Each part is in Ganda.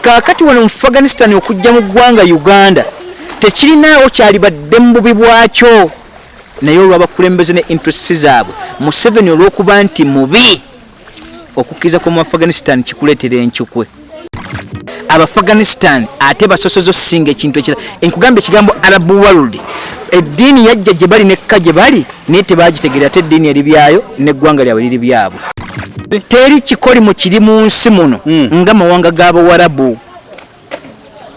Kakati wano mu Afghanistan okujja mu gwanga Uganda tekirinaawo kyali badde mu bubi bwakyo naye olw'abakulembeze ne interests zaabwe Museveni olw'okuba nti mubi okukkiriza kwa mu Afghanistan kikuleetera enkyukwe Afghanistan ate basosozo singa ekintu ekira enkugamba ekigambo Arab world eddiini yajja gye bali nekka gye bali naye tebagitegeera ate eddiini eri byayo n'eggwanga lyabwe liri byabwe teri kikoli mu kiri mu nsi muno nga mawanga g'Abawarabu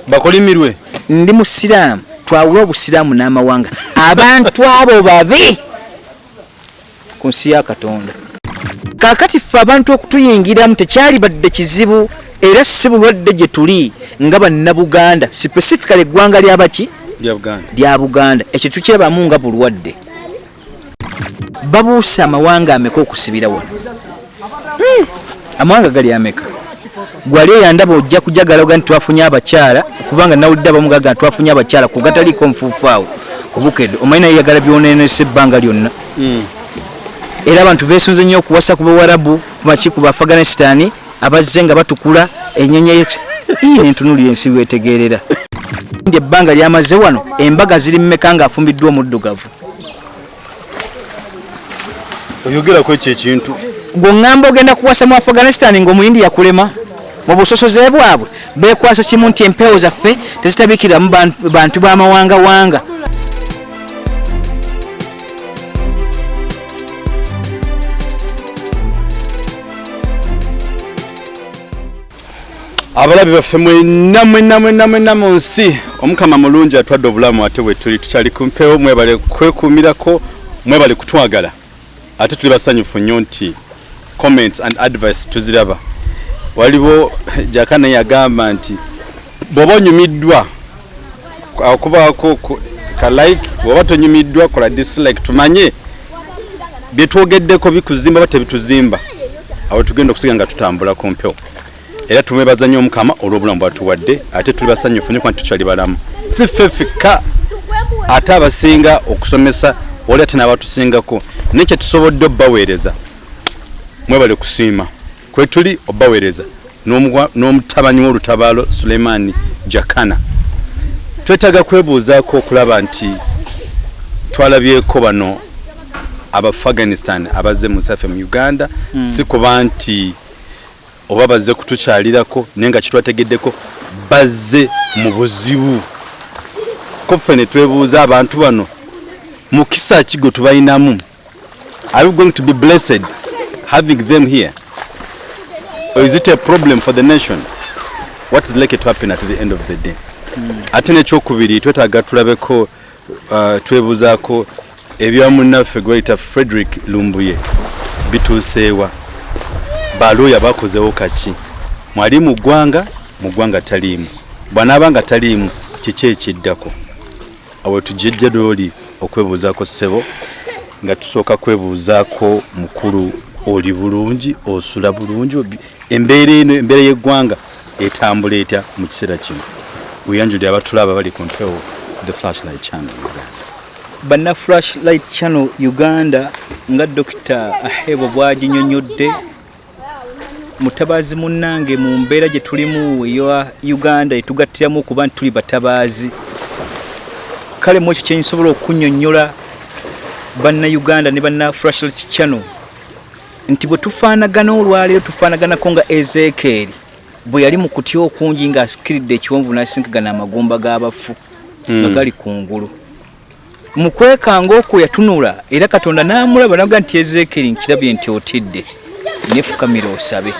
bakolimirwe ndi musiraamu twawula obusiraamu n'amawanga abantu abo babi ku nsi ya Katonda kakati ffe abantu okutuyingiramu tekyali badde kizibu era si bulwadde gye tuli nga bannabuganda specifically eggwanga lyabaki lya Buganda ekyo tukyebamu nga bulwadde babuusa amawanga ameka okusibira wano amawanga gali ameka gwali eyandaba ojja kujagala nti twafunye abakyala kubanga nawulidde abamugaga nti twafunye abakyala ku gataliiko nfuufaawo obukedde omanyi naye yagala byoneenesa ebbanga lyonna era abantu beesunze nnyo okuwasa ku Bawarabu kumaki ku Afghanistan abazze nga batukula ennyonyi nentunulira ensi wetegeerera ebbanga lyamaze wano embaga ziri mmeka ng'afumbiddwa omuddugavu oyogera ku ekyo ekintu gw'oŋŋamba ogenda kuwasa mu Afghanistan ng'omuyindi yakulema mu busosoze bwabwe beekwasa kimu nti empewo zaffe tezitabikiramu bantu b'amawanga-wanga abalabi baffe mwenna mu nsi omukama mulungi atwadde obulamu ate bwe tuli tukyali ku mpewo mwebale kwekuumirako mwebale kutwagala ate tuli basanyufu nnyo nti comments and advice tuziraba waliwo Jakana yagamba nti bw'oba onyumiddwa okubaako ka like bw'oba tonyumiddwa kola dislike tumanye byetwogeddeko bikuzimba bate bituzimba awo tugenda okusiga nga tutambula ku mpewo era tumwebaza nnyo omukama olw'obulamu bwatuwadde ate tuli basanyufu nnyo kuba tukyali balamu si ffe ffekka ate abasinga okusomesa oli ate n'abatusingako nekye tusobodde obbaweereza mwebale kusiima kwe tuli obbaweereza n'omutabanyi w'olutabaalo Suleimani Jakana twetaaga kwebuuzaako okulaba nti twalabyeko bano Afghanistan abazze mu saffe mu Uganda si kuba nti oba bazze kutukyalirako naye nga kitwategeddeko bazze mu buzibu ko ffe ne twebuuza abantu bano mukisa kigo tubayinamu are we going to be blessed having them here or is it a problem for the nation what is likely to happen at the end of the day ate nekyokubiri twetaaga tulabeko twebuuzaako ebya munnaffe gwe bayita Frederick Lumbuye bituuseewa balooya bakozewo kaki mwali mu ggwanga taliimu bw'anaabanga taliimu kiki ekiddako awo tujejja dooli okwebuuzaako ssebo nga tusooka kwebuuzaako mukulu oli bulungi osula bulungi embeera eno embeera y'eggwanga etambula etya mu kiseera kino weyanjulira abatulaba bali ku mpewo the Flashlight Channel Uganda banna Flashlight Channel Uganda nga Dr. Ahebo bwaginnyonnyodde mutabaazi munnange mu mbeera gye tulimu eya Uganda etugattiramu okuba nti tuli batabaazi kale mu ekyo kye nsobola okunnyonnyola banna Uganda ne banna Flashlight Channel nti bwe tufaanagana olwaleero tufaanaganako nga Ezekiel bwe yali mu kutya okungi ng'asikiridde ekiwonvu n'asinkagana amagumba g'abafu nga gali kungulu mu kwekanga okwo yatunula era Katonda n'amulaba n'aga nti Ezekiel nkirabye nti otidde nefukamira osabe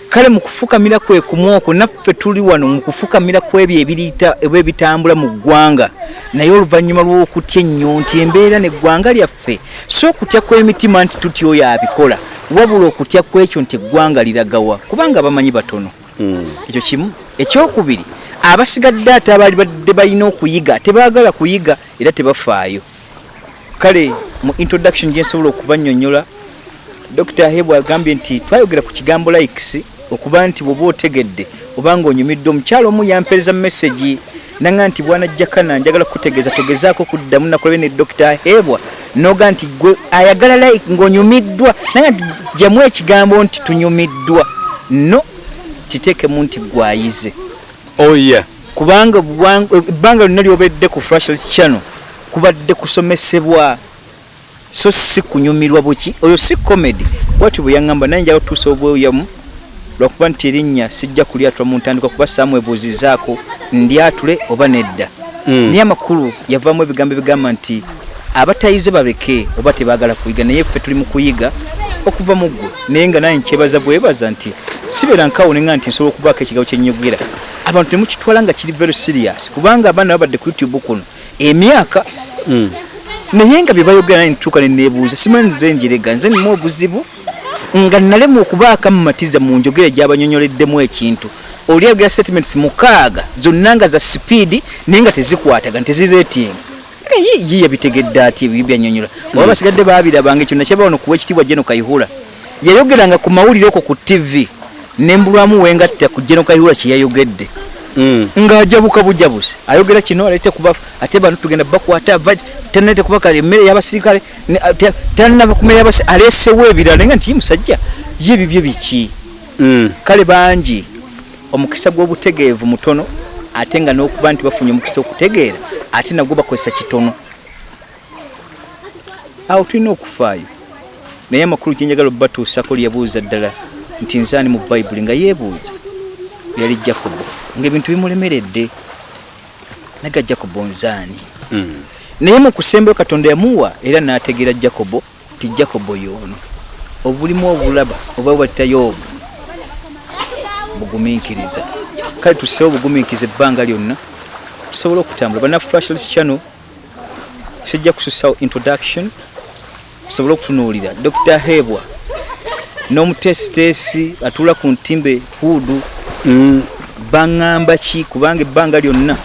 kale mu kufukamira kwe kumwoko naffe tuli wano mu kufukamira kwebyo ebitambula mu ggwanga naye oluvannyuma lw'okutya ennyo nti embeera n'eggwanga lyaffe so okutya kw'emitima nti tutya oyo abikola wabula okutya kwekyo nti eggwanga liragawa kubanga bamanyi batono ekyo kimu ekyokubiri abasigadde ate abaali badde balina okuyiga tebaagala kuyiga era tebafaayo kale mu introduction gye nsobola okubannyonnyola Dr. Ahebo agambye nti twayogera ku kigambo likes okuba nti bw'oba otegedde obanga onyumidde omukyalo omu yampeereza message nanga nti bwana Jakana njagala kutegeeza togezaako kuddamu nakulabe ne Dr. Ahebo noga nti gwe ayagala like ng'onyumiddwa nanga nti jamu ekigambo nti tunyumiddwa no kiteekemu nti gwayize Oh yeah. Kubanga banga linali obedde ku Flash Channel kubadde kusomesebwa so si kunyumirwa buki oyo si comedy watu buyangamba nanja otusobwe yamu lwakuba nti erinnya sijja kulyatwa mu ntandikwa kuba Samuel Buzizaako ndyatule oba nedda niye amakulu yavaamu ebigambo bigamba nti abatayize babeke oba tebaagala kuyiga naye ffe tuli mu kuyiga okuva mu ggwe naye nga naye nkyebaza bwebaza nti sibeera nkawo nenga nti nsobola okubaako ekigabo kyennyogera abantu temukitwala nga kiri very serious kubanga abaana babadde ku YouTube kuno emyaka naye nga bye bayogera naye ntuuka ne neebuuza simanyi nze njirega nze nnimu obuzibu nga nalemu okubaaka mu matiza mu njogera gy'abanyonyoleddemu ekintu oli ayogera statements 6 zonna nga za speed naye nga tezikwataga ntezirating ye yabitegedde ati ebyanyonyola oba basigadde baabirabanga ekyo nakyaba wano kuwa ekitiibwa Jeno Kayihura yayogeranga ku mawulire okwo ku TV nembulwamu wengatta ku Jeno Kayihura kye yayogedde ng'ajabuka bujabuse ayogera kino alete kuba ate bano tugenda bakwata tenete kuba kale emmere y'abasirikale tanava kumera y'abasi alesewo ebirala nga nti musajja ye bibye biki kale bangi omukisa gw'obutegeevu mutono ate nga n'okuba nti bafunye omukisa okutegeera ate nagwo bakozesa kitono awo tulina okufaayo naye amakulu gyenjagala batuusako lyabuuza ddala nti nzaani mu Bayibuli nga yeebuuza yali Jakobo ng'ebintu bimulemeredde naga Jakobo nzaani naye mu kusembayo Katonda yamuwa era n'ategeera Jakobo ti Jakobo y'ono obulimu obulaba oba bwatayo bugumiikiriza kale tuseewo bugumiikiriza ebbanga lyonna tusobola okutambula bana Flash Channel sijja kususawo introduction tusobola okutunuulira Dr. Hebwa n'omutesitesi atuula ku ntimbe huudu baŋŋamba ki kubanga ebbanga lyonna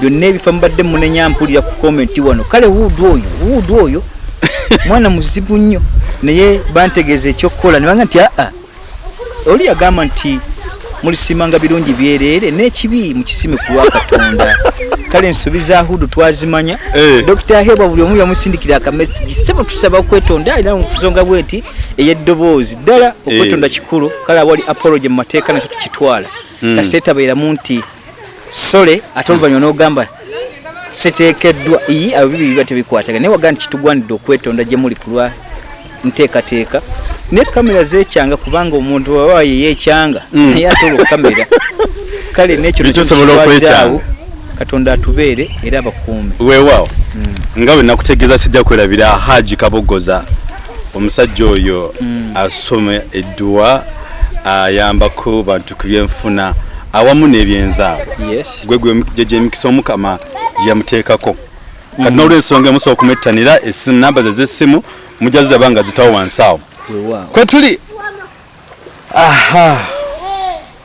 ebifa mubadde munenya mpulira ku komenti wano kale huudu oyo mwana muzibu nnyo naye bantegeeza ekyokukola ne banga nti oli yagamba nti mulisimanga birungi byereere n'ekibi mu kisime ku lwa Katonda kale ensobi za huudu twazimanya Dr. Hebwa buli omu yamusindikira akamesagi sebo tusaba okwetonda era mu kusonga bweti ey'eddoboozi ddala okwetonda kikulu kale awali apology mu mateeka nakyo tukitwala kasite tabeeramu nti sole ate oluvannyuma n'ogamba siteekeddwa abo bibiri biba tebikwataga naye wagamba nti kitugwanidde okwetonda gye muli ku lwa nteekateeka ne kamera zeekyanga kubanga omuntu waba yeyeekyanga naye ate olwokamera kale n'ekyo kyosobola okwekyanga Katonda atubeere era abakuume weewaawo nga bwe nakutegeeza sijja kwerabira Haji Kabogoza omusajja oyo asoma edduwa ayambako bantu ku byenfuna awamu n'ebyenzaabo gwe emikisa Omukama gye yamuteekako kati n'olw'ensonga emusobola okumettanira essimu namba ze z'essimu mujaziza banga zitawo wansi awo kwe tuli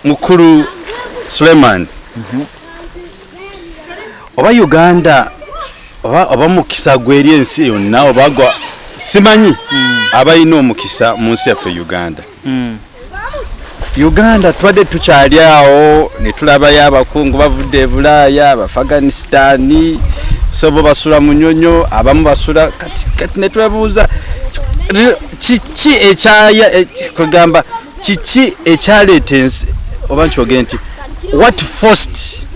mukulu Suleiman oba Uganda oba mukisa gweri ensi yonna obagwa simanyi abalina omukisa mu nsi yaffe Uganda tubadde tukyali awo ne tulabayo abakungu bavudde e Bulaaya Abafghanistan sobo basula mu nnyonyo abamu basula kati ne twebuuza kiki ekyaya kugamba kiki ekyaleeta ensi oba nkyogere nti what forced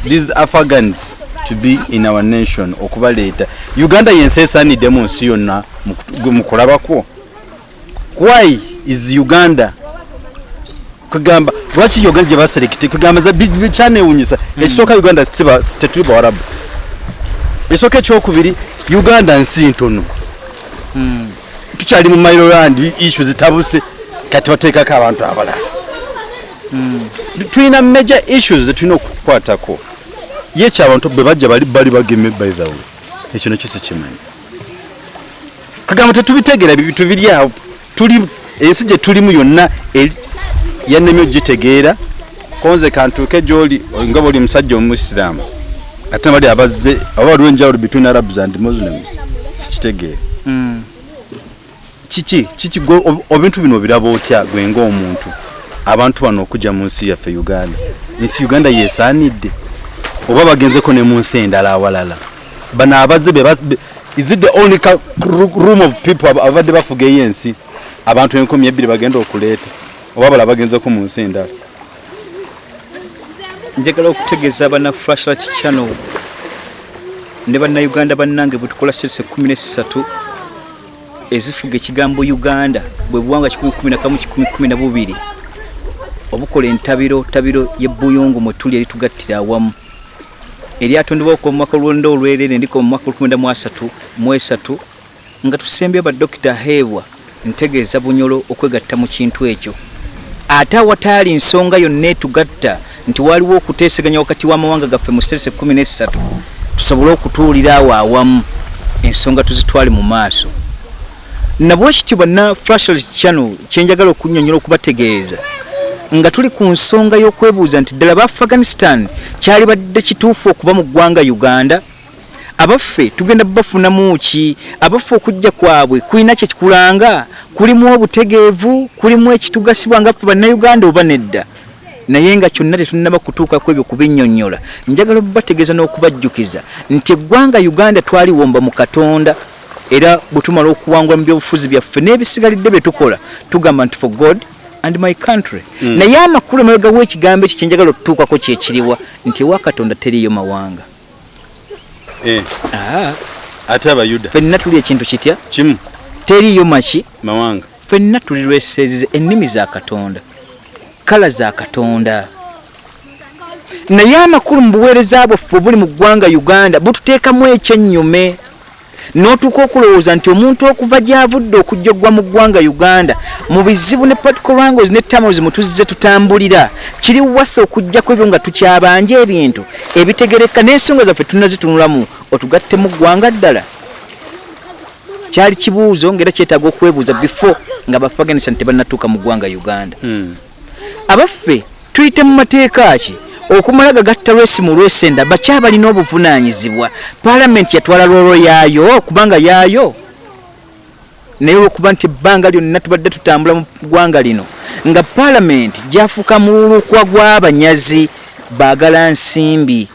these Afghans to be in our nation okubaleeta Uganda yensi esaanidde mu nsi yonna mu kulabakwo why is Uganda kugamba lwaki Uganda gye baselekite kugamba za bichanewunyisa ekisooka Uganda tetuli bawarabu ekisooka ekyokubiri Uganda nsi ntono tukyali mu Maryland issue zitabuse kati bateekako abantu abalala tulina major issues zetulina okukwatako yekyo abantu bwe bajja bali bageme by the way ekyo nakyo sikimanyi kagamba tetubitegeera bibitu biri awo tuli ensi gye tulimu yonna yannemyo gitegeera konze kantuuke gy'oli nga buli musajja omusiraamu ate bali abazze oba waliwo enjawulo between Arabs and Muslims sikitegeera kiki ebintu bino obiraba otya gwe ng'omuntu abantu bano okujja mu nsi yaffe Uganda ensi Uganda yeesaanidde oba bagenzeko ne mu nsi endala awalala bano abazze is it the only room of people abadde bafuga ensi abantu 2,000 bagenda okuleeta oba bala bagenzeko mu nsi endala njagala okutegeeza bana Flashlight Channel ne bannayuganda bannange bwe tukola sese 13 ezifuga ekigambo Uganda bwe buwanga 11 obukola entabiro y'ebbuyungu mwe tuli eritugattira awamu eryatondebwa ku mwaka olw'ondo olwerere ndiko mu mwaka 1933 nga tusembye ba Dr. Hewa ntegeeza bunyolo okwegatta mu kintu ekyo ate awataali nsonga yonna etugatta nti waliwo okuteeseganya wakati w'amawanga gaffe mu sese 13 tusobole okutuulira awo awamu ensonga tuzitwale mu maaso nabwekityo banna Flashlight Channel kyenjagala okunnyonnyola okubategeeza nga tuli ku nsonga y'okwebuuza nti ddala Afghanistan kyali badde kituufu okuba mu ggwanga Uganda abaffe tugenda bafunamu ki abaffe okujja kwabwe kulina kye kikulanga kulimu obutegeevu kulimu ekitugasibwa nga ffe bannayuganda oba nedda naye nga kyonna tetunnaba kutuuka ku ebyo kubinnyonnyola njagala bategeeza n'okubajjukiza nti eggwanga Uganda twaliwomba mu Katonda era bwe tumala okuwangula mu byobufuzi byaffe n'ebisigalidde bye tukola tugamba nti for God and my country naye amakulu emabega w'ekigambo ekyo kyenjagala okutuukako kyekiriwa nti ewa Katonda teriyo mawanga ate abayuda ffenna tuli ekintu kitya kimu teriyo maki mawanga ffenna tuli lweseezize ennimi za Katonda kala za Katonda naye amakulu mu buweereza bwaffe obuli mu ggwanga Uganda bututeekamu ekyennyume n'otuuka okulowooza nti omuntu okuva gy'avudde okujjogwa mu ggwanga Uganda mu bizibu ne political wrangles ne turmoils mu tuzze tutambulira kiri wasa okujjako ebyo nga tukyabanja ebintu ebitegereka n'ensonga zaffe tunazitunulamu otugatte mu ggwanga ddala kyali kibuuzo ng'era kyetaaga okwebuuza before nga Afghanistan tebannatuuka mu ggwanga Uganda abaffe tuyite mu mateeka ki okumala gagatta lwesi mu lwesenda bakyabalina obuvunaanyizibwa Parliament yatwala lolo yaayo kubanga yaayo naye olwokuba nti ebbanga lyonna tubadde tutambula mu ggwanga lino nga Parliament gyafuuka mululukwa gw'abanyazi baagala nsimbi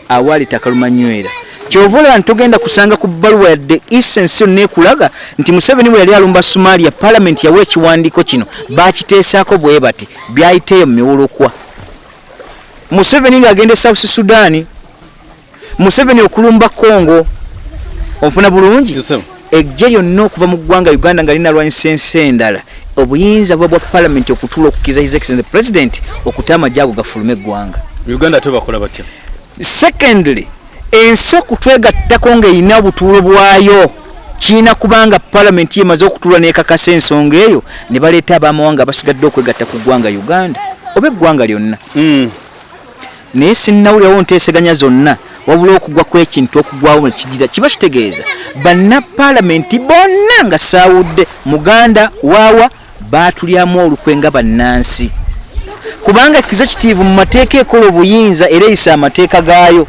awaali ttaka lumanywera kyova olaba ntogenda kusanga ku bbaluwa yadde essence yonna ekulaga nti Museveni bwe yali alumba Somalia Parliament yawa ekiwandiiko kino baakiteesaako bwe bati byayiteeyo mu miwulukwa Museveni ng'agenda South Sudan Museveni okulumba Congo onfuna bulungi ejje lyonna okuva mu ggwanga Uganda nga lina lwansense endala obuyinza bwa Parliament okutuula okukiza His Excellency President okutama jago gafulume eggwanga Uganda ate bakola batya secondly ensi okutwegattako ng'erina obutuulo bwayo kiina kubanga Parliament yemaze okutuula n'ekakasa ensonga eyo ne baleeta ab'amawanga abasigadde okwegatta ku ggwanga Uganda oba eggwanga lyonna naye sinnawulirawo nteeseganya zonna wabula okugwa kw'ekintu okugwawo kigira kiba kitegeeza banna Parliament bonna nga saawudde Muganda waawa baatulyamu olukwe nga bannansi kubanga executive mu mateeka ekola obuyinza era eyisa amateeka gaayo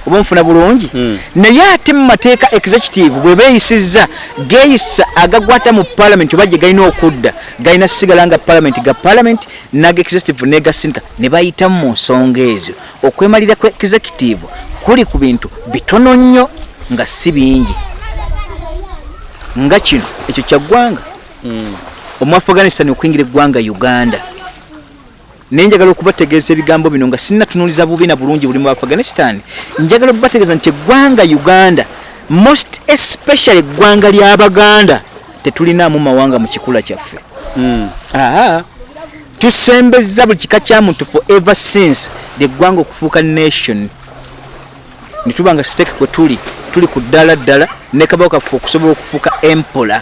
oba nfuna bulungi naye ate mu mateeka executive bwe beeyisizza geeyisa agagwata mu Parliament oba gye galina okudda galina sigala nga Parliament ga Parliament naga executive negasinta ne bayitamu mu nsonga ezo okwemalira kwa executive kuli ku bintu bitono nnyo nga si bingi nga kino ekyo kya ggwanga omu Afghanistan okuyingira eggwanga Uganda nenjagala okubategeeza ebigambo bino nga sinnatunuuliza bubi na bulungi buli mu Afghanistan njagala okubategeeza nti eggwanga Uganda most especially eggwanga ly'Abaganda tetulinaamu mawanga mu kikula kyaffe tusembezza buli kika kya muntu forever since eggwanga okufuuka nation ne tuba nga siteeke kwe tuli ku ddala ne kabaka kaffe okusobola okufuuka empola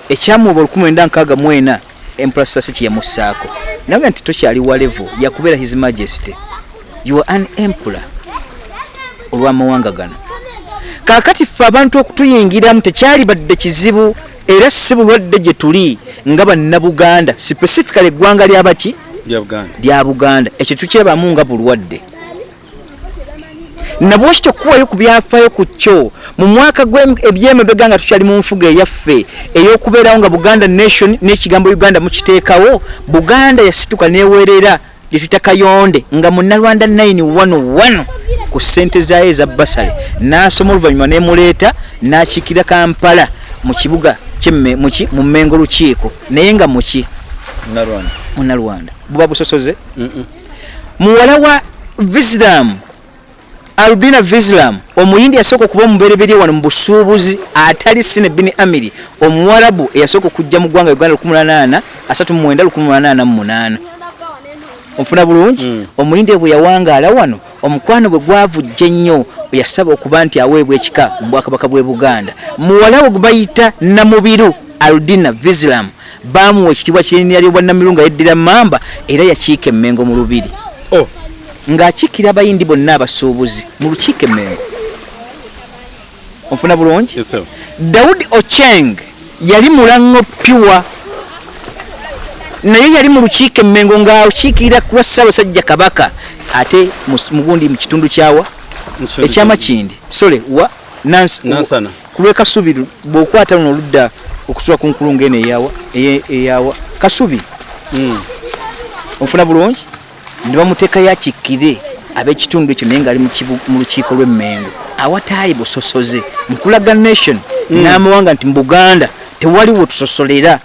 ekyamuoba 1964 emperor sasi kiyamussaako nawe nti tokyali wa level yakubeera his majesty you are an emperor olw'amawanga gano kaakati ffe abantu okutuyingiramu tekyali badde kizibu era si bulwadde gye tuli nga bannabuganda specifically eggwanga ly'abaki lya Buganda ekyo tukirabamu nga bulwadde nabwekityo okuwayo ku byafaayo ku kyo mu mwaka ebyemabega nga tukyali mu nfuga eyaffe ey'okubeerawo nga Buganda nation n'ekigambo Uganda mukiteekawo Buganda yasituka neewerera lyetuyita Kayonde nga munnalwanda 911 ku ssente zaayo eza basale n'asoma oluvannyuma n'emuleeta n'akiikira Kampala mu kibuga mu Mmengo Lukiiko naye nga muki Munnalwanda buba busosoze muwala wa Vislam Albina Vislam omuyindi yasooka okuba omubereberye wano mu busuubuzi atali Sine bin Amiri omuwarabu eyasooka okujja mu ggwanga Uganda 1889 onfuna bulungi omuyindi bwe yawangaala wano omukwano bwe gwavujja ennyo yasaba okuba nti aweebwa ekika mu bwakabaka bw'e Buganda muwala we bayita Namubiru Aldina Vislam bamuwa ekitibwa kirinnya ly'obwannamirunga yeddira mamba era yakiika emmengo mu lubiri ng'akiikira abayindi bonna abasuubuzi mu lukiiko emmengo onfuna bulungi Daudi Ocheng yali mulango piwa naye yali mu lukiiko emmengo ng'akiikirira ku lwa Ssaabasajja Kabaka ate mugundi mu kitundu kyawa ekyamakindi sole wa nansana ku lw'e Kasubi bw'okwata luno oludda okusula ku nkulungu eno eyawa Kasubi onfuna bulungi ne bamuteeka yakikkire ab'ekitundu ekyo naye ng'ali mu lukiiko lw'emmengo awataali busosoze mu kulaga nation n'amawanga nti mu Buganda tewaliwo tusosolera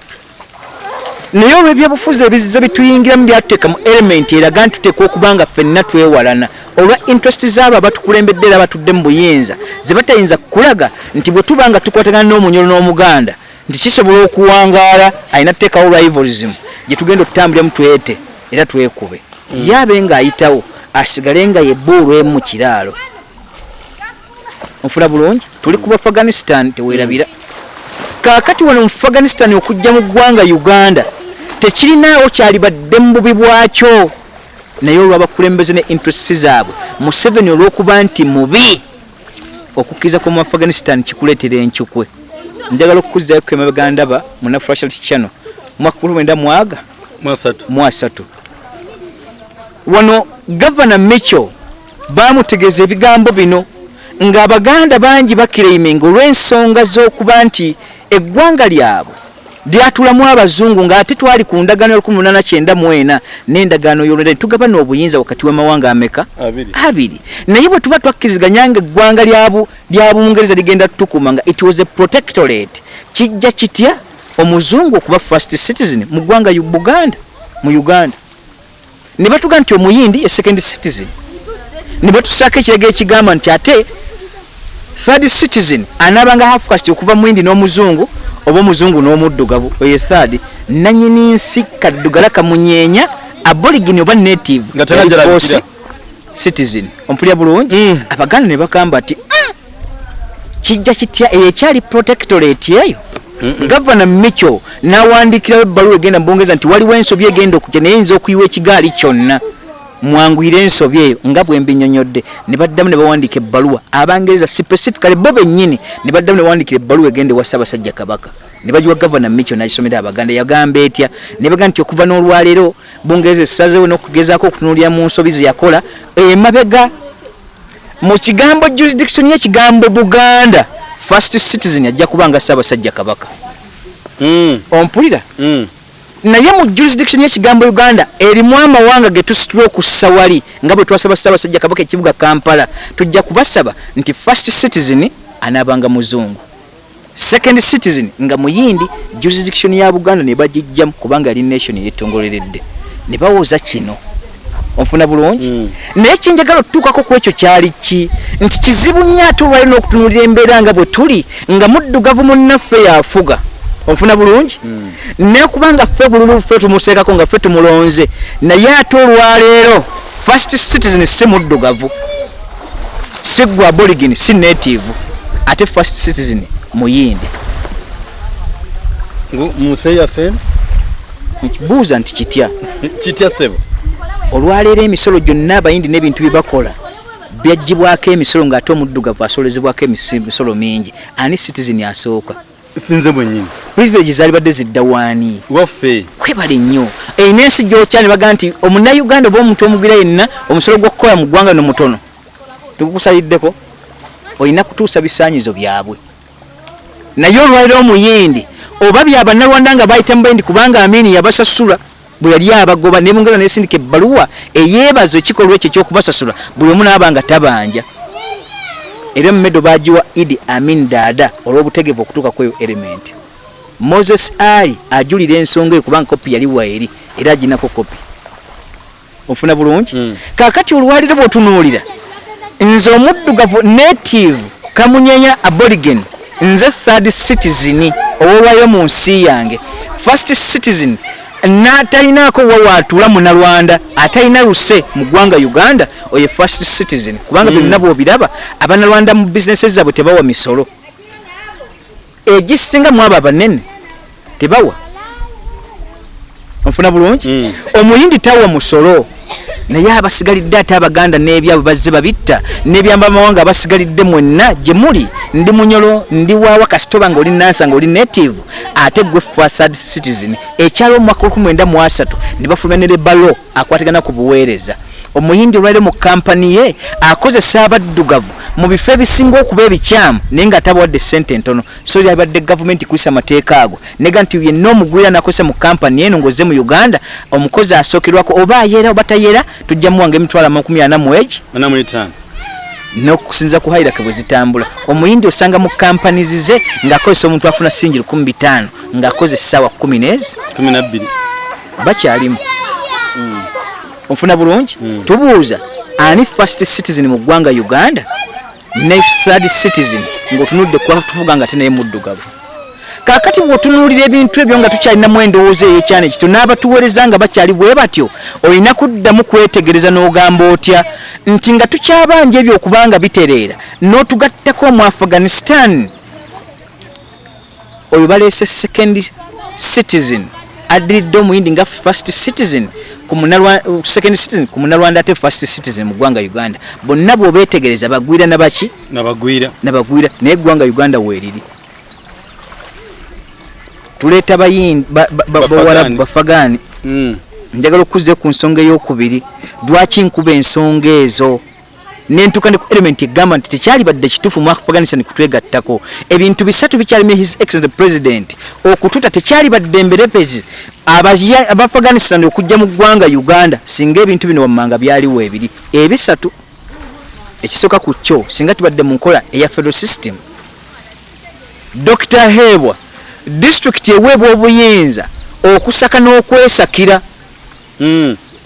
naye olw'ebyobufuzi ebiziza bituyingiramu byatuteeka mu element eraga nti tuteekwa okuba nga ffenna twewalana olwa interest z'abo abatukulembedde era abatudde mu buyinza ze batayinza kulaga nti bwe tuba nga tukwatagana n'omunyolo n'omuganda nti kisobola okuwangaala alina tuteekawo rivalrism gye tugenda okutambuliramu twete era twekube yaabe ng'ayitawo asigale nga yebbuulu emu mu kiraalo onfuna bulungi tuli ku Afghanistan teweerabira kaakati wano mu Afghanistan okujja mu ggwanga Uganda tekirinaawo kyalibadde mu bubi bwakyo naye olw'abakulembeze ne interests zaabwe Museveni olw'okuba nti mubi okukkiriza kw'omu Afghanistan kikuleetera enkyukwe njagala okukuzzayo ku emabegandaba mu National Channel mwaka 1983 wano Governor Mitchell baamutegeeza ebigambo bino ng'Abaganda bangi bakiraiminga olw'ensonga z'okuba nti eggwanga lyabwe lyatulamu abazungu ng'ate twali ku ndagaano 1894 n'endagaano y'olwenda tugabana obuyinza wakati w'amawanga ameka abiri naye bwe tuba twakkiriziganya ng'eggwanga lya Bungereza ligenda tutukuma nga it was a protectorate kijja kitya omuzungu okuba first citizen mu ggwanga mu Uganda ne batuga nti omuyindi ye second citizen ne batusaako ekiragiro ekigamba nti ate third citizen anaabanga half caste okuva muyindi n'omuzungu oba omuzungu n'omuddugavu oyo third nannyini nsi kaddugala kamunyeenya aborigine oba native citizen ompulya bulungi Abaganda ne bakamba ati kijja kitya ekyali protectorate eyo Governor Mitchell n'awandiikirawo ebbaluwa egenda mu Bungereza nti waliwo ensobi egenda okujja naye yinza okuyiwa ekigaali kyonna mwanguyire ensobi eyo nga bwe mbinnyonnyodde ne baddamu ne bawandiika ebbaluwa Abangereza specifically bo bennyini ne baddamu ne bawandiikira ebbaluwa egenda ewa Ssaabasajja Kabaka ne bagiwa Governor Mitchell n'agisomera Abaganda yagamba etya ne bagamba nti okuva n'olwaleero Bungereza essazeewo n'okugezaako okutunuulira mu nsobi ze yakola emabega mu kigambo jurisdiction y'ekigambo Buganda first citizen ajja kubanga Ssaabasajja Kabaka ompulira naye mu jurisdiction y'ekigambo Uganda erimu amawanga getusitula okussa wali nga bwe twasaba Ssaabasajja Kabaka ekibuga Kampala tujja kubasaba nti first citizen anaabanga muzungu second citizen nga muyindi jurisdiction ya Buganda ne bagijjamu kubanga ali nation yetongoleredde ne bawooza kino onfuna bulungi naye kinjagala okutuukako ku ekyo kyali ki nti kizibu nnyo ate olwali n'okutunuulira embeera nga bwe tuli nga muddugavu munnaffe yafuga onfuna bulungi naye kubanga ffe bululu ffe tumuseekako nga ffe tumulonze naye ate olwaleero first citizen si muddugavu si gwa aborigine si native ate first citizen muyindi museya fen buuza nti kitya sebo olwaleero emisolo gyonna abayindi n'ebintu bye bakola byaggyibwako emisolo ng'ate omuddugavu asolezebwako emisolo mingi ani citizen asooka finze mwennyini privilege zalibadde ziddawaani waffe kwebale nnyo eyina ensi gyokya ne baga nti omunnayuganda oba omuntu omugira yenna omusolo gw'okukola mu ggwanga nomutono tugukusaliddeko olina kutuusa bisaanyizo byabwe naye olwaliro omuyindi oba byabannalwanda nga bayita mu bayindi kubanga Amini yabasasula bwe yali abagoba ne Bungereza n'esindika ebbaluwa eyeebaza ekikolwa ekyo eky'okubasasula buli omu n'abanga tabanja era mmedo bagiwa Idi Amin Dada olw'obutegevu okutuuka kweyo element Moses Ali ajulira ensonga eyo kubanga kopi yali waeri era aginako kopi ofuna bulungi kakati olwaliro bwotunuulira nze omuddugavu native kamunyenya aborigen nze third citizen owolwayo mu nsi yange first citizen n'atalinaako wawaatula munalwanda atalina luse mu ggwanga Uganda oye first citizen kubanga byonna bw'obiraba abanalwanda mu bizinesi zaabwe tebawa misolo egisinga mu abo abanene tebawa onfuna bulungi omuyindi tawa musolo naye abasigalidde ate abaganda n'ebyabo bazze babitta n'ebyamba amawanga abasigalidde mwenna gye muli ndi munyolo ndi waawa kasitoba ng'oli nansa ng'oli native ate gwe third citizen ekyalo mu mwaka 1993 ne bafulumya ne balo akwatigana ku buweereza omuyindi olwaliro mu kampani ye akozesa abaddugavu mu bifo ebisinga okuba ebikyamu naye nga atabawadde ssente ntono so yabadde gavumenti kuyisa amateeka ago nega nti yenna omugwira nakozesa mu kampani eno ng'ozze mu Uganda omukozi asookerwako oba ayera oba tayera tujja muwanga emitwalo 40 mu egi n'okusinza ku hairaka bwe zitambula omuyindi osanga mu kampani zize ng'akozesa omuntu afuna singi 15 ng'akoze essaawa 12 bakyalimu ofuna bulungi tubuuza ani first citizen mu ggwanga Uganda ne third citizen ng'otunudde kwa tuvuga nga tenaye muddugavu kakati bw'otunuulira ebintu ebyo nga tukyalinamu endowooza ey'ekyana ekito n'abatuweereza nga bakyali bwe batyo olina kuddamu kwetegereza n'ogamba otya nti nga tukyabanja ebyo okubanga bitereera n'otugattako mu Afghanistan oyo baleese second citizen addiridde omuyindi nga first citizen second citizen ku munalwanda ate first citizen mu ggwanga Uganda bonna bw'obeetegereza bagwira nabaki nabagwira naye eggwanga Uganda weeriri tuleeta bayindi bawalabu bafagani njagala okuze ku nsonga ey'okubiri lwaki nkuba ensonga ezo nentuka ne ku element egamba nti tekyali badde kituufu mu Afghanistan kutwegattako ebintu bisatu bikyalimu his excellence the president okututa tekyali badde emberepezi Afghanistan okujja mu ggwanga Uganda singa ebintu bino wammanga byaliwo ebiri ebisatu ekisooka ku kyo singa tubadde mu nkola eya federal system Dr. Hebwa district eweebwa obuyinza okusaka n'okwesakira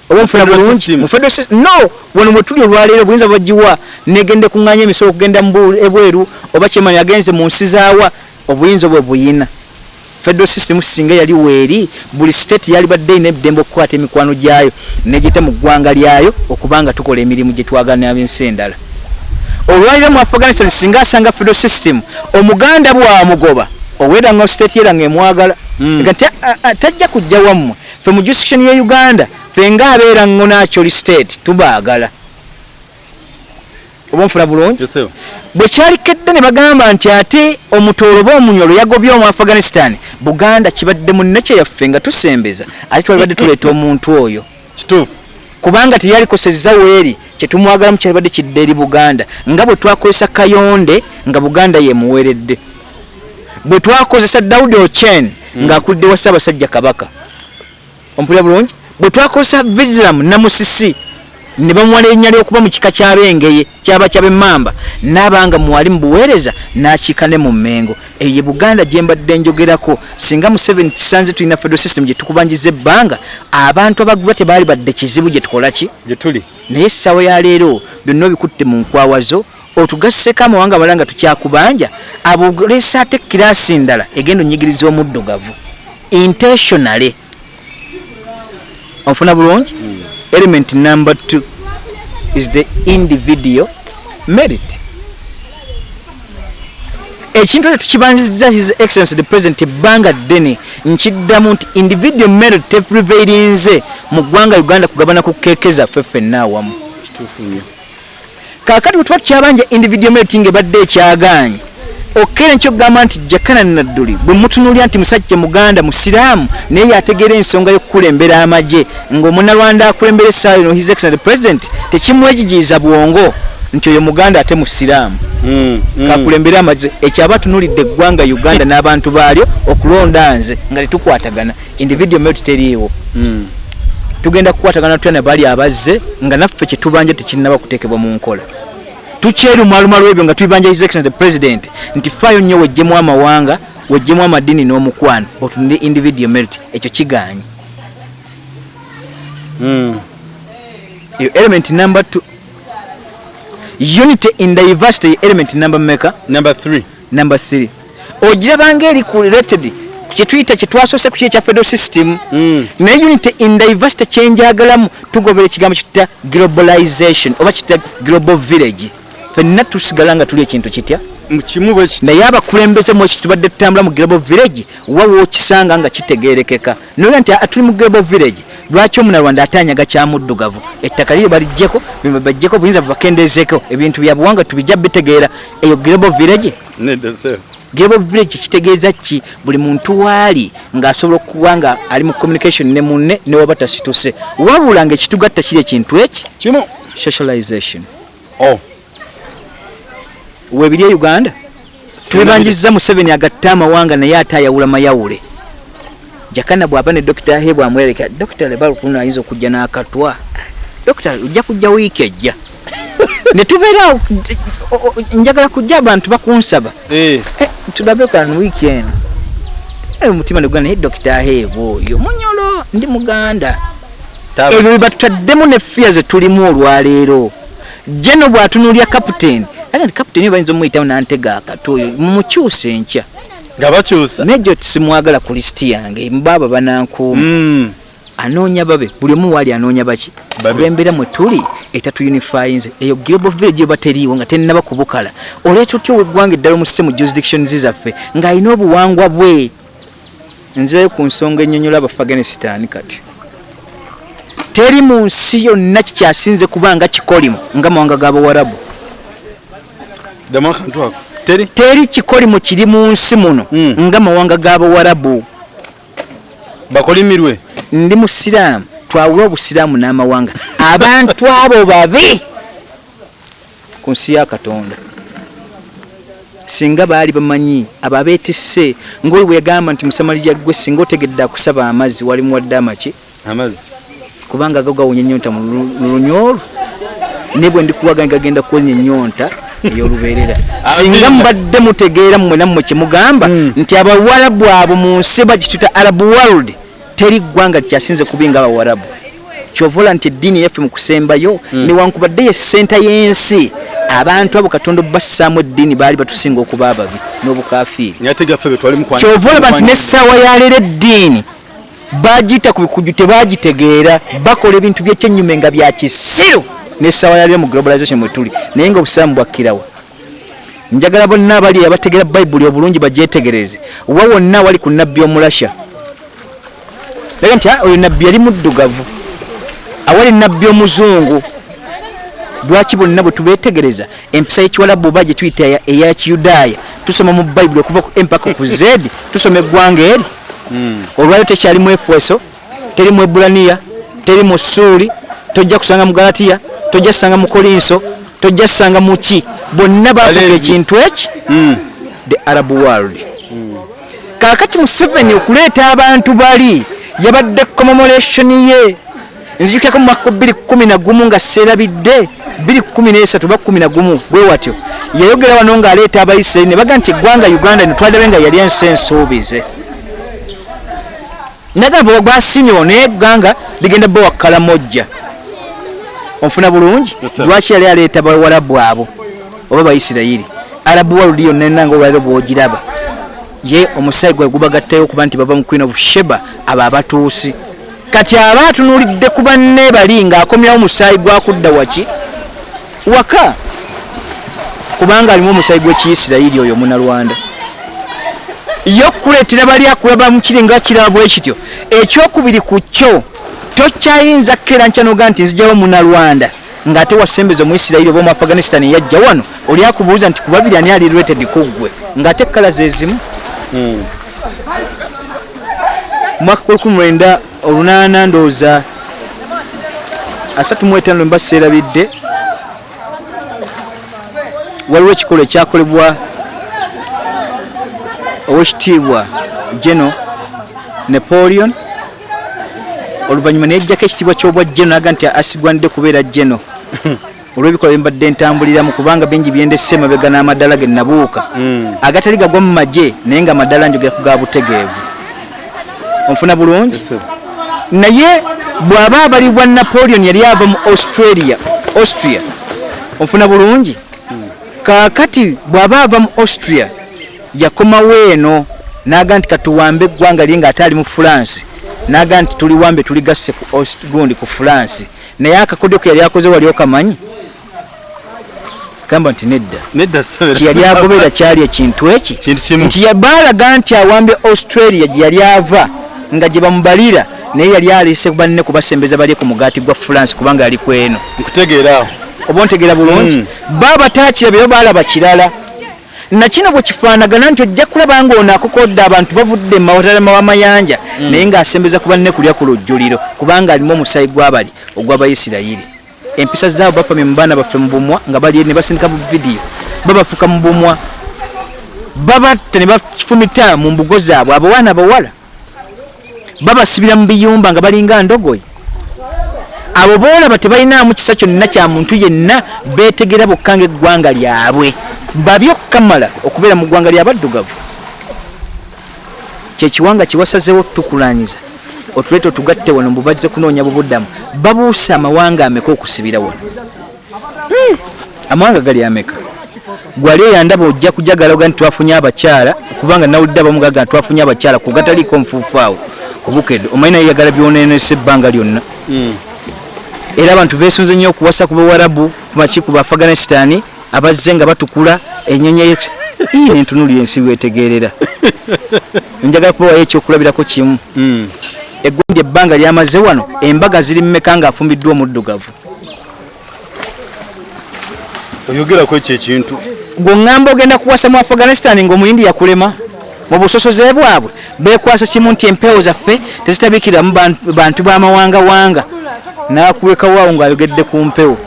obonfuna bulungi mu federal system no wano mwe tuli olwaleero obuyinza bagiwa negende kuŋŋaanya emisolo okugenda mu ebweru oba kyemanya agenze mu nsi zaawa obuyinza obwe buyina federal system singa yali weeri buli state yali badde ine eddembe okukwata emikwano gyayo negita mu ggwanga lyayo okubanga tukola emirimu gye twagana ab'ensi endala olwaliro mu Afghanistan singa asanga federal system omuganda bwamugoba owera nga state yera ngemwagala ngati tajja kujja wammwe fe mu jurisdiction ya Uganda fe nga abeera ngo natural state tubaagala obonfuna bulungi bwe kyalikedde ne bagamba nti ate omutoolo oba omunyolo yagobye mu Afghanistan Buganda kibadde mu nnekye yaffe nga tusembeza ate twalibadde tuleeta omuntu oyo kituufu kubanga teyalikosezza weeri kyetumwagala mu kyalibadde kidde eri Buganda nga bwe twakozesa Kayonde nga Buganda yemuweeredde bwe twakozesa Daudi Ochen ng'akulidde wa Ssaabasajja Kabaka ompulira bulungi bwe twakozesa Vigilam Namusisi ne bamuwala erinnya ly'okuba mu kika ky'abengeye kyaba kyab'emmamba n'abanga muwali mu buweereza n'akiika ne mu Mmengo eyo Buganda gye mbadde njogerako singa Museveni kisanze tulina federal system gye tukubanjiza ebbanga abantu abagwa tebaali badde kizibu gye tukola ki gye tuli naye essaawa ya leero byonna obikutte mu nkwawazo otugasseko amawanga amalala nga tukyakubanja abo leesa ate kiraasi ndala egenda onnyigiriza omuddugavu intentionally onfuna bulungi element number 2 is the individual merit ekintu tetukibanjizza his excellence the president ebbanga ddene nkiddamu nti individual merit teprevailinze mu ggwanga Uganda kugabana ku keeke zaffe ffenna awamu kituufu nnyo kaakati bwe tuba tukyabanja individual merit ng'ebadde ekyagaanyi okera nkyogamba nti Jakana Nadduli bwe mutunuulira nti musajja muganda musiraamu naye yategeera ensonga y'okukulembera amagye ng'omunalwanda akulembera essaawa eno his excellent president tekimwejijiiza bwongo nti oyo muganda ate musiraamu kakulembera amagye ekyo aba tunuulidde eggwanga Uganda n'abantu baalyo okulonda nze nga tetukwatagana individual merit teriiwo tugenda kukwatagana tutya ne bali abazze nga naffe kye tubanja tekinnaba kuteekebwa mu nkola tukyerumalumalu ebyo nga tubibanja his excellent president nti faayo nnyo wejjemu amawanga wejjemu amadini n'omukwano otunde individual merit ekyo kigaanyi Element number 2. Unity in diversity element number maker. Number 3. Number 3. Ojirabanga eri related kituyita kitwasose ku kya federal system. Na unity in diversity change agalamu tugobera ekigambo kitya globalization oba kitya global village. Fenna tusigalanga tuli ekintu kitya mukimu bwe kiti naye abakulembeze mu kitubadde tutambula mu global village wawo okisanga nga kitegerekeka noyo nti atuli mu global village lwaki omunalwanda atanyaga kyamuddugavu ettaka liri balijjeko bajjeko buyinza bakendezeeko ebintu bya buwanga tubijja bitegeera eyo global village global village kitegeeza ki buli muntu waali ng'asobola okuba nga ali mu communication ne munne ne waba tasituse wabula ng'ekitugatta kiri ekintu eki kimu socialization. Webiri ya Uganda tubanjiza Museveni agatta amawanga naye atayawula mayawule. Jakana bwaba ne Dr. Hebo amwereka Dr. Lebaru kuna hizo kujja n'akatwa. Dr. ujja kujja wiki ejja. Ne tubeera njagala kujja abantu bakunsaba. Tulabe kan weekend. Mutima ne gwana Dr. Hebo yo munyolo ndi Muganda. Ebyo bataddemu ne fears tulimu olwaleero. Jeno bwatunulya captain. Agandi captain bayinza omuyitawo n'antega akatoyo mumukyuse enkya. Gabakyusa. Nejo tisimwagala ku list yange mbaba banankuuma. Anoonya babe buli omu wali anoonya baki. Kulembera mwe tuli etatu unifyinze eyo global village bateriiwo nga tennaba kubukala. Oleeta otyo weggwanga eddala omusise mu jurisdiction zizaffe ng'alina obuwangwa bwe. Nzeeyo ku nsonga ennyonnyola Afghanistan kati. Teri mu nsi yonna kikyasinze kubanga kikolimo nga mawanga g'Abawarabu. Teri kikolimo kiri mu nsi muno nga mawanga g'Abawarabu. Bakolimirwe. Ndi Musiraamu twawula obusiraamu n'amawanga. Abantu abo babi ku nsi ya Katonda. Singa baali bamanyi ababeetisse ng'oli bwe yagamba nti Musamalirya gwe singa otegedde akusaba amazzi wali muwadde amaki amazzi kubanga gawunya ennyonta mu lunyolo ne bwe ndikuwaga ngagenda kuwonya ennyonta ey'olubeerera. Singa mubadde mutegeera mmwe nammwe kye mugamba nti Abawarabu abo mu nsi bagituta Arab world teri ggwanga kyasinze kubinga Abawarabu. Kyovola nti eddiini yaffe mu kusembayo newankubadde ye ssenta y'ensi abantu abo Katonda bassaamu eddiini baali batusinga okuba ababi n'obukafiiri. Kyovola nti n'essaawa yaleero eddiini bagiyita ku bikujju tebagitegeera bakola ebintu by'ekyennyume nga bya kisiru n'essaawa yaleero mu globalization mwe tuli naye nga obusiraamu bwakkirawa. Njagala bonna abali abategeera Bayibuli obulungi bagyetegereze wa wonna wali ku nnabbi omulasha laga nti oyo nabbi yali muddugavu awali nabbi omuzungu. Lwaki bonna bwe tubeetegereza empisa y'Ekiwarabu oba gye tuyita eya Kiyudaaya tusoma mu Bayibuli okuva ku empaka ku Z tusoma eggwanga eri olwaliro tekyali mu Efeso teri mu Ebulaniya teri mu Suuli tojja kusanga mu Galatiya tojja kusanga mu Kolinso tojja kusanga mu ki bonna bavuga ekintu eki the Arab world. Kaakati Museveni okuleeta abantu bali yabadde commemoration ye nzijukirako mu mwaka 2011 nga seerabidde 2013 ba 11 bwe watyo yayogera wano ng'aleeta Abayisirayiri ne baga nti eggwanga Uganda nitwalabe nga yali ensi ensuubize. Nagamba gwasiimye naye eggwanga ligenda bba wakkala mojja. Onfuna bulungi lwaki yali aleeta Abawarabu abo oba Abayisirayiri Arab world yonna nanga olwaliro bw'ogiraba ye omusaayi gwe gubagattayo okuba nti bava mu Queen of Sheba abo abatuusi. Kati aba atunuulidde ku banne bali ng'akomyawo omusaayi gwakudda waki waka kubanga alimu omusaayi gw'Ekiyisirayiri oyo Munalwanda. Yo kuleetera bali akulaba mu kiri nga kiraba bwe kityo ekyokubiri ku kyo tokyayinza kkera nkyanoga nti nzijawo Munalwanda ng'ate wasembeza Omuyisirayiri oba Afghanistan yajja wano oli akubuuza nti ku babiri ani ali related kuggwe ng'ate kkala ze zimu. Mwaka 1908 ndowooza 35 mba seerabidde waliwo ekikolo ekyakolebwa owekitiibwa General Napoleon oluvannyuma nejjako ekitiibwa ky'obwa General naga nti asigwanidde kubeera General olw'ebikolwa bye mbadde ntambuliramu kubanga bingi byendese emabega n'amaddala ge nabuuka agatali gagwa mu magye naye nga amaddala njogera ku ga butegeevu. Onfuna bulungi naye bw'aba abalibwa Napoleon yali ava mu Austria ofuna bulungi kakati bw'aba ava mu Austria yakomawo eno naga nti katuwambe eggwanga lye nga ate ali mu France naga nti tuliwambe tuligasse ku gundi ku France naye akakodyo ke yali akoze wali okamanyi kamba nti nedda yali agobera kyali ekintu eki nti yabaalaga nti awambe Australia gye yali ava nga gye bamubalira naye yali alese banne kubasembeza bali ku mugaati gwa France kubanga yali kweno nkutegeera oba ontegeera bulungi baba taakirabyeyo baalaba kirala na kino bwe kifaanagana nti ojja kulaba ng'ono akokodde abantu bavudde mu mawotala w'amayanja naye ng'asembeza ku banne kulya ku lujjuliro kubanga alimu omusaayi gw'abali ogw'Abayisirayiri empisa zaabo bapamye mu baana baffe mu bumwa nga bali ne basindika mu vidiyo babafuka mu bumwa babatta ne bafumita mu mbugo zaabwe abawaana abawala babasibira mu biyumba nga balinga ndogoyi abo boolaba tebalinaamu kisa kyonna kya muntu yenna beetegera bokka ng'eggwanga lyabwe babyo kamala okubeera mu ggwanga ly'abaddugavu kyekiwanga kiwasazeewo tukulanyiza otuleeta otugatte wano mbu bazze kunoonya bubuddamu babuusa amawanga ameka okusibira wano amawanga gali ameka gwali eyandaba ojja kujagalaga nti twafunye abakyala kubanga nawulidde abamugaga nti twafunye abakyala ku gataliiko nfuufaawo kubukedde omanyi naye yagala byoneenesa ebbanga lyonna era abantu beesunze nnyo okuwasa ku bawarabu kumaki ku Afghanistan abazze nga batukula ennyonyi nentunulira ensi wetegeerera njagala kubawayo ekyokulabirako kimu egundi ebbanga lyamaze wano embaga ziri mmeka nga afumbiddwa omuddugavu oyogerako ekyo ekintu gweŋŋamba ogenda kuwasa mu Afghanistan ng'omuyindi yakulema mu busosoze bwabwe beekwasa kimu nti empewo zaffe tezitabikiramu bantu b'amawanga n'akuwekawaawo ng'ayogedde ku mpewo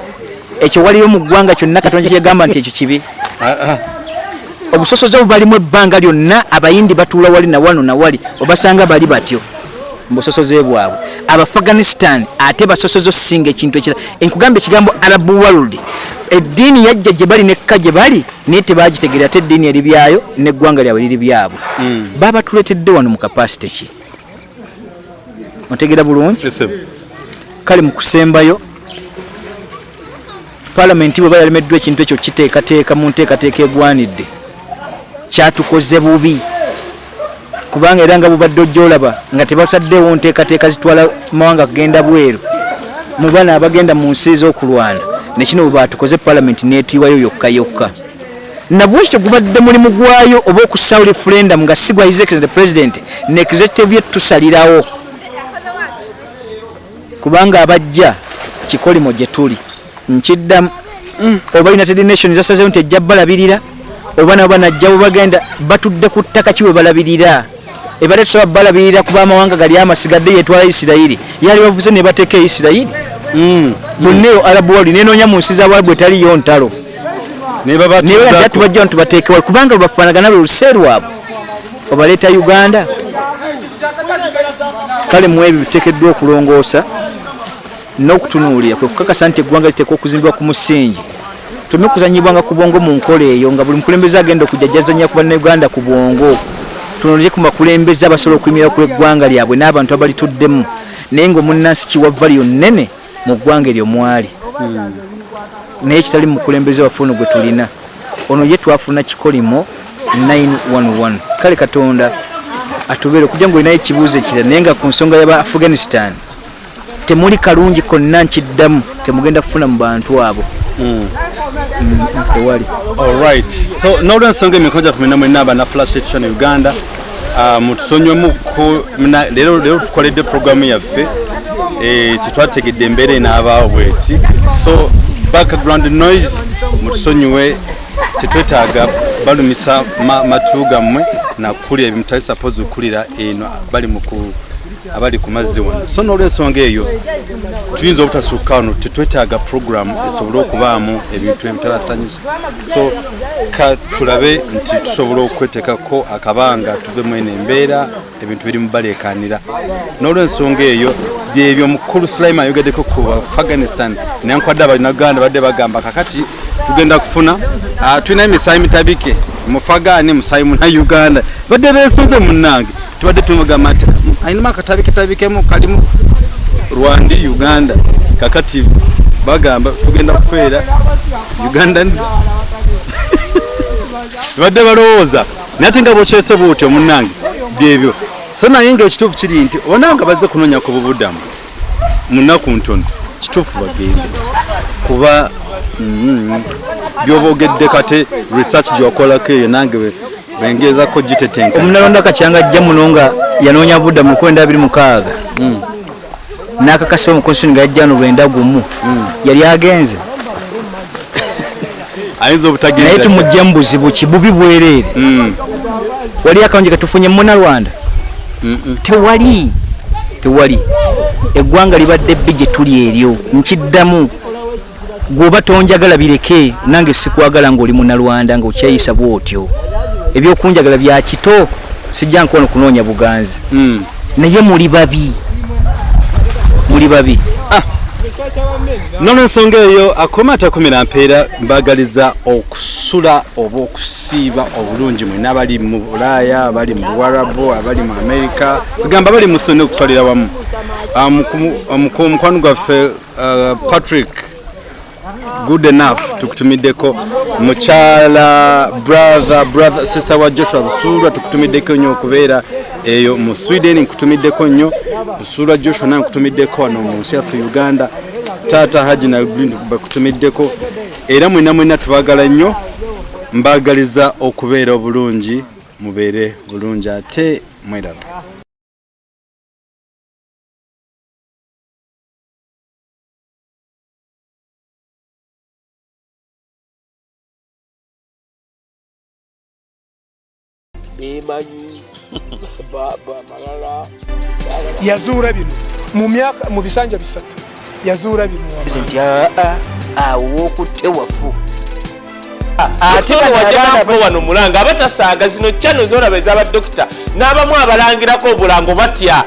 ekyo waliyo mu ggwanga kyonna Katonda kyegamba nti ekyo kibi obusosoze bubalimu ebbanga lyonna abayindi batuula wali na wano na wali obasanga bali batyo mu busosoze bwabwe Abafghanistan ate basosozo singa ekintu ekirala enkugamba ekigambo Arab world eddiini yajja gye bali nekka gye bali naye tebagitegeera ate eddiini eri byayo n'eggwanga lyabwe liri byabwe baba tuleetedde wano mu kapasite ki otegeera bulungi kale mu kusembayo palamenti bwe bayalemeddwa ekintu ekyo kiteekateeka mu nteekateeka egwanidde kyatukoze bubi kubanga era nga bubadde ojjolaba nga tebataddewo nteekateeka zitwala mawanga kugenda bweru mu bana abagenda mu nsi z'okulwana nekino bwe batukoze palamenti neetuywayo yokka nabwekyo gubadde mulimu gwayo oba okusawo referendum nga si gwa his excellency president ne executive ye tusalirawo kubanga abajja kikolimo gye tuli nkiddamu oba United Nations zasazeewo nti ejja balabirira oba nabo banajja bagenda batudde ku ttaka kiwe balabirira ebadde tusaba balabirira kuba amawanga gali amasigadde yetwala Isirayiri yali bavuze ne bateeka Isirayiri bunneyo Arab world nenoonya mu nsi z'Abarabu etaliyo ntalo nebaba tubajja nti bateekewala kubanga bafaanagana lwe lwabwe obaleeta Uganda kale mu ebyo biteekeddwa okulongoosa n'okutunuulira kwe kukakasa nti eggwanga liteekwa okuzimbibwa ku musingi tuleme kuzanyibwanga ku bwongo mu nkola eyo nga buli mukulembeze agenda okujjajjazanya ku bannayuganda ku bwongo tunuulire ku bakulembeze abasobola okuyimirira ku eggwanga lyabwe n'abantu abalituddemu naye ng'omunnansi kiwava lyonnene mu ggwanga eryo mwali naye kitali mu mukulembeze waffe ono gwe tulina ono ye twafuna kikolimo 911 kale Katonda atubeere okujja ng'olinayo ekibuuzo ekirala naye nga ku nsonga y'aba Afghanistan temuli kalungi konna nkiddamu kemugenda kufuna mu bantu abo tewali alright so n'olwensonga emikono gyaffe mwena mwena abana flash edition Uganda mutusonywemu leero tukoledde programu yaffe kyetwategedde embeera enaabaawo bweti so background noise mutusonyiwe tetwetaaga balumisa matu gammwe nakulira ebimutali suppose okulira eno abali ku mazzi wano so n'olwensonga eyo tuyinza obutasukka wano tetwetaaga program esobole okubaamu ebintu ebitabasanyusa so ka tulabe nti tusobole okwetekako akabanga tuve mu eno embeera ebintu biri mubaleekaanira n'olwensonga eyo gyebyo mukulu Sulaiman ayogeddeko ku Afghanistan nenkwadde abanaganda badde bagamba kakati tugenda kufuna tulina emisaayi mitabike mufagane musaayi muna Uganda badde beesunze munnange tubadde tumugamba nti ayinuma akatabike kalimu Rwanda Uganda kakati bagamba tugenda kufeera Ugandans badde balowooza nate nga bokyese bwotyo munnange byebyo so naye ng'ekituufu kiri nti onanga bazze kunoonya ku bubudamu mu nnaku ntono kituufu bagende kuba by'oboogedde kate research gyokolako eyo nange bengeezako gitetenka omunalonda kakyanga ajja muno nga yanoonya budamu 2026 n'akakasa omukonstitution nga yajja November 1 yali agenze ayinza obutagenda naye tumujja mu buzibu ki bubi bwereere wali akawunji katufunye Munnarwanda tewali eggwanga libadde bbi gye tuli eryo nkiddamu gwoba tonjagala bireke nange sikwagala ng'oli Munnarwanda nga okyeyisa bwotyo ebyokunjagala bya kito sijja nkono kunoonya buganzi naye muli babi nono ensonga eyo akoma atakumira mpeera mbagaliza okusula oba okusiiba obulungi mwena abali mu Bulaaya abali mu Buwarabu abali mu Amerika kugamba bali musonde okuswalira wamu omukwano gwaffe Patrick good enough tukutumiddeko mukyala brother sister wa Joshua Busurwa tukutumiddeko nnyo okubeera eyo mu Sweden nkutumiddeko nnyo Busurwa Joshua nange nkutumiddeko wano mu nsi yaffe Uganda taata Haji na Green bakutumiddeko era mwena tubagala nnyo mbagaliza okubeera obulungi mubeere bulungi ate mweraba yazuura bino mu bisanja bisatu yazuura bino awo okutte wafu ate wajjako wano mulanga abatasaaga zino channel zona beza ba dokita n'abamu abalangirako obulango batya